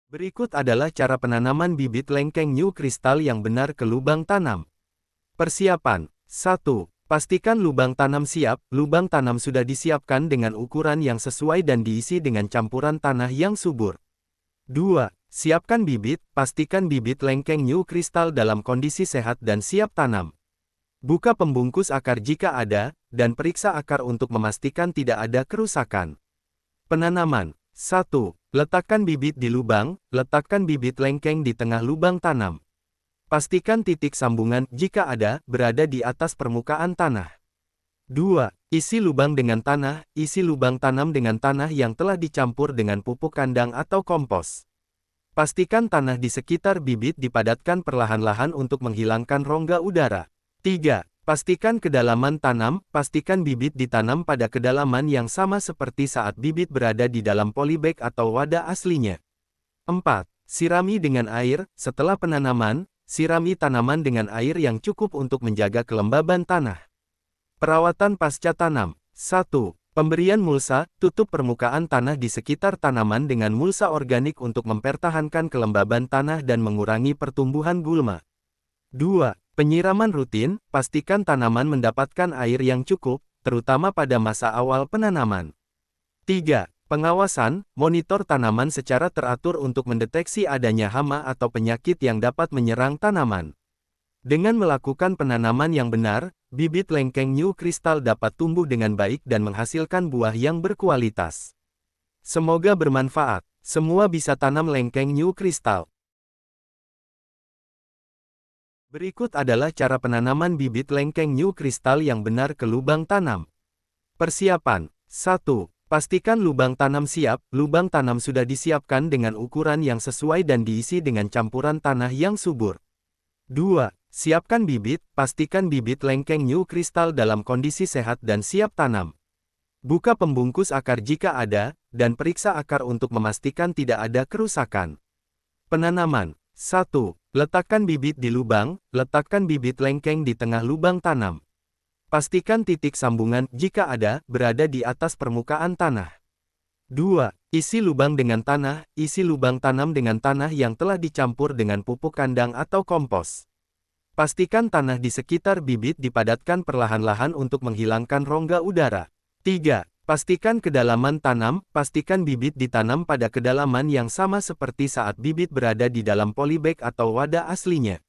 Berikut adalah cara penanaman bibit lengkeng new kristal yang benar ke lubang tanam. Persiapan. 1. Pastikan lubang tanam siap. Lubang tanam sudah disiapkan dengan ukuran yang sesuai dan diisi dengan campuran tanah yang subur. 2. Siapkan bibit. Pastikan bibit lengkeng new kristal dalam kondisi sehat dan siap tanam. Buka pembungkus akar jika ada, dan periksa akar untuk memastikan tidak ada kerusakan. Penanaman. 1. Letakkan bibit di lubang. Letakkan bibit lengkeng di tengah lubang tanam. Pastikan titik sambungan, jika ada, berada di atas permukaan tanah. 2. Isi lubang dengan tanah. Isi lubang tanam dengan tanah yang telah dicampur dengan pupuk kandang atau kompos. Pastikan tanah di sekitar bibit dipadatkan perlahan-lahan untuk menghilangkan rongga udara. 3. Pastikan kedalaman tanam. Pastikan bibit ditanam pada kedalaman yang sama seperti saat bibit berada di dalam polybag atau wadah aslinya. 4. Sirami dengan air. Setelah penanaman, sirami tanaman dengan air yang cukup untuk menjaga kelembaban tanah. Perawatan pasca tanam. 1. Pemberian mulsa. Tutup permukaan tanah di sekitar tanaman dengan mulsa organik untuk mempertahankan kelembaban tanah dan mengurangi pertumbuhan gulma. 2. Penyiraman rutin. Pastikan tanaman mendapatkan air yang cukup, terutama pada masa awal penanaman. 3. Pengawasan. Monitor tanaman secara teratur untuk mendeteksi adanya hama atau penyakit yang dapat menyerang tanaman. Dengan melakukan penanaman yang benar, bibit lengkeng new kristal dapat tumbuh dengan baik dan menghasilkan buah yang berkualitas. Semoga bermanfaat. Semua bisa tanam lengkeng new kristal. Berikut adalah cara penanaman bibit lengkeng new kristal yang benar ke lubang tanam. Persiapan. 1. Pastikan lubang tanam siap. Lubang tanam sudah disiapkan dengan ukuran yang sesuai dan diisi dengan campuran tanah yang subur. 2. Siapkan bibit. Pastikan bibit lengkeng new kristal dalam kondisi sehat dan siap tanam. Buka pembungkus akar jika ada, dan periksa akar untuk memastikan tidak ada kerusakan. Penanaman. 1. Letakkan bibit di lubang. Letakkan bibit lengkeng di tengah lubang tanam. Pastikan titik sambungan, jika ada, berada di atas permukaan tanah. 2. Isi lubang dengan tanah. Isi lubang tanam dengan tanah yang telah dicampur dengan pupuk kandang atau kompos. Pastikan tanah di sekitar bibit dipadatkan perlahan-lahan untuk menghilangkan rongga udara. 3. Pastikan kedalaman tanam. Pastikan bibit ditanam pada kedalaman yang sama seperti saat bibit berada di dalam polybag atau wadah aslinya.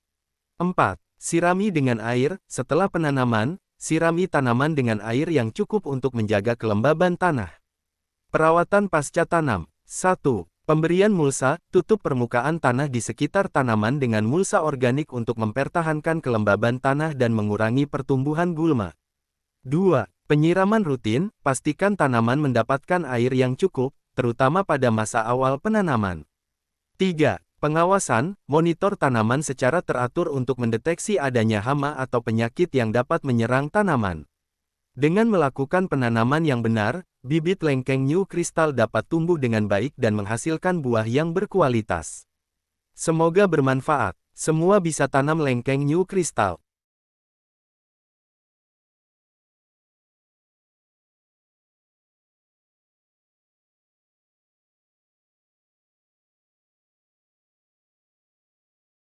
4. Sirami dengan air. Setelah penanaman, sirami tanaman dengan air yang cukup untuk menjaga kelembaban tanah. Perawatan pasca tanam. 1. Pemberian mulsa. Tutup permukaan tanah di sekitar tanaman dengan mulsa organik untuk mempertahankan kelembaban tanah dan mengurangi pertumbuhan gulma. 2. Penyiraman rutin. Pastikan tanaman mendapatkan air yang cukup, terutama pada masa awal penanaman. 3. Pengawasan. Monitor tanaman secara teratur untuk mendeteksi adanya hama atau penyakit yang dapat menyerang tanaman. Dengan melakukan penanaman yang benar, bibit lengkeng new kristal dapat tumbuh dengan baik dan menghasilkan buah yang berkualitas. Semoga bermanfaat. Semua bisa tanam lengkeng new kristal.